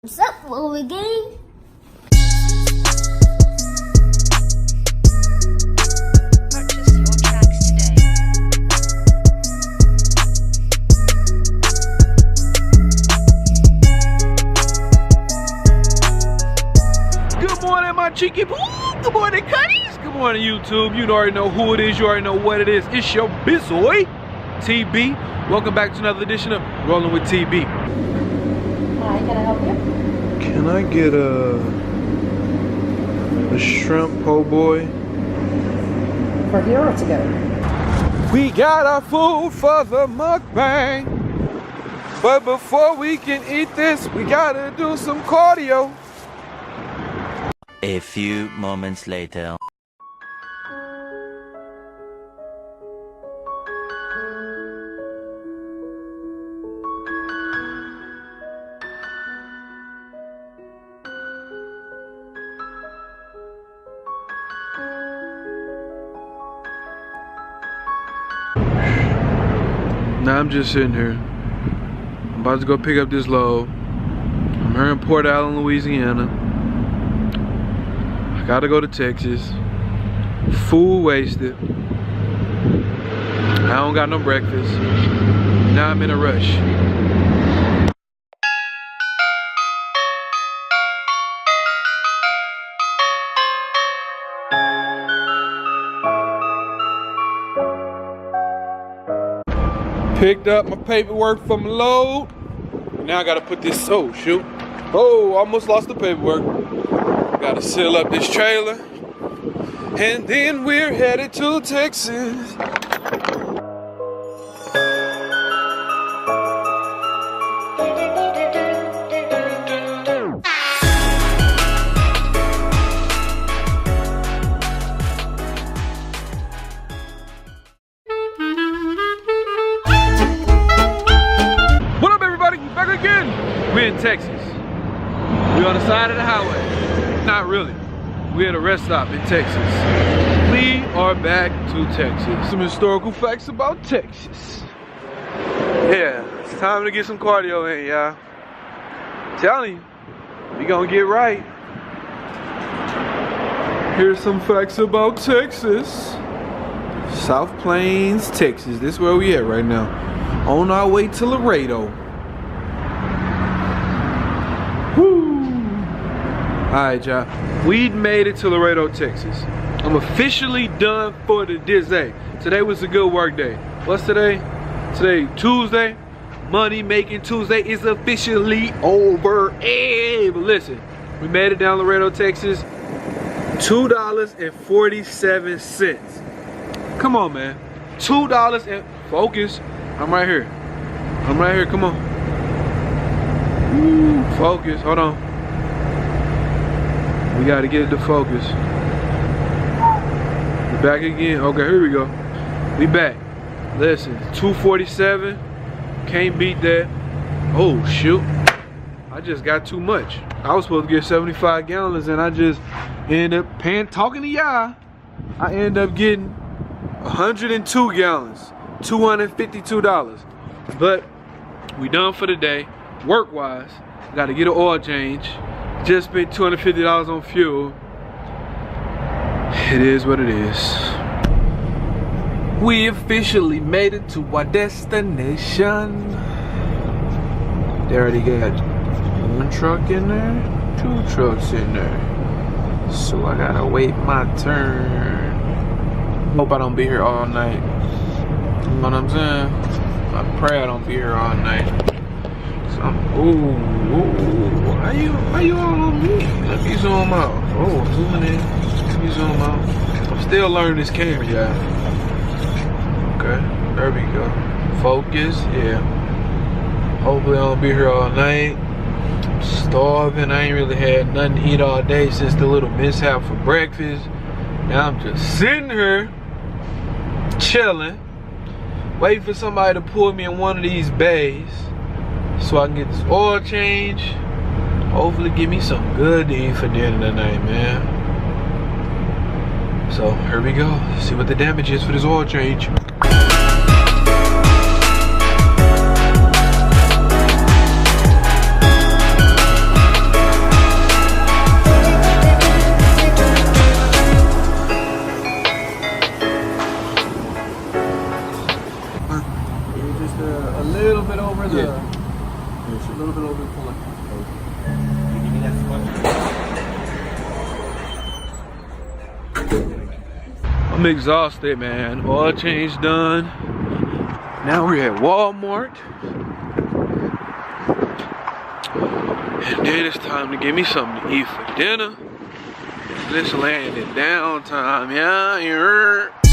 What's up, Louie gang? Purchase your tracks today. Good morning, my cheeky boo. Good morning, cutties. Good morning, YouTube. You already know who it is. You already know what it is. It's your bizoy, TB. Welcome back to another edition of Rolling with TB. Hi, can I help you? Can I get a shrimp po' boy? For here or to go? We got our food for the mukbang. But before we can eat this, we gotta do some cardio. A few moments later. Now I'm just sitting here. I'm about to go pick up this load. I'm here in Port Allen, Louisiana. I gotta go to Texas. Food wasted. I don't got no breakfast. Now I'm in a rush. Picked up my paperwork from the load. Now I gotta put this, oh shoot. Oh, almost lost the paperwork. Gotta seal up this trailer. And then we're headed to Texas. We're in Texas. We're on the side of the highway. Not really. We're at a rest stop in Texas. We are back to Texas. Some historical facts about Texas. Yeah, it's time to get some cardio in, y'all. Telling you, we gonna get right. Here's some facts about Texas. South Plains, Texas. This is where we at right now. On our way to Laredo. Alright, y'all. We made it to Laredo, Texas. I'm officially done for the day. Today was a good work day. What's today? Today, Tuesday. Money making Tuesday is officially over. Hey, but listen, we made it down Laredo, Texas. $2.47. Come on, man. $2 and focus. I'm right here. I'm right here. Come on. Ooh, focus. Hold on. We gotta get it to focus. We back again. Okay, here we go. We back. Listen, 247. Can't beat that. Oh shoot. I just got too much. I was supposed to get 75 gallons and I just ended up talking to y'all. I ended up getting 102 gallons. $252. But we done for the day. Work wise. Gotta get an oil change. Just spent $250 on fuel. It is what it is. We officially made it to our destination. They already got one truck in there, two trucks in there. So I gotta wait my turn. Hope I don't be here all night. You know what I'm saying? I pray I don't be here all night. Ooh, why you all on me? Let me zoom out. Oh, zooming in. Let me zoom out. I'm still learning this camera, y'all. Okay, there we go. Focus, yeah. Hopefully I don't be here all night. I'm starving. I ain't really had nothing to eat all day since the little mishap for breakfast. Now I'm just sitting here, chilling, waiting for somebody to pull me in one of these bays so I can get this oil change. Hopefully give me some good to eat for dinner tonight, man. So here we go. See what the damage is for this oil change. a little bit over the. Yeah. A little bit over the point. I'm exhausted, man. Oil change done. Now we're at Walmart. And then it's time to give me something to eat for dinner. This land is downtime, yeah.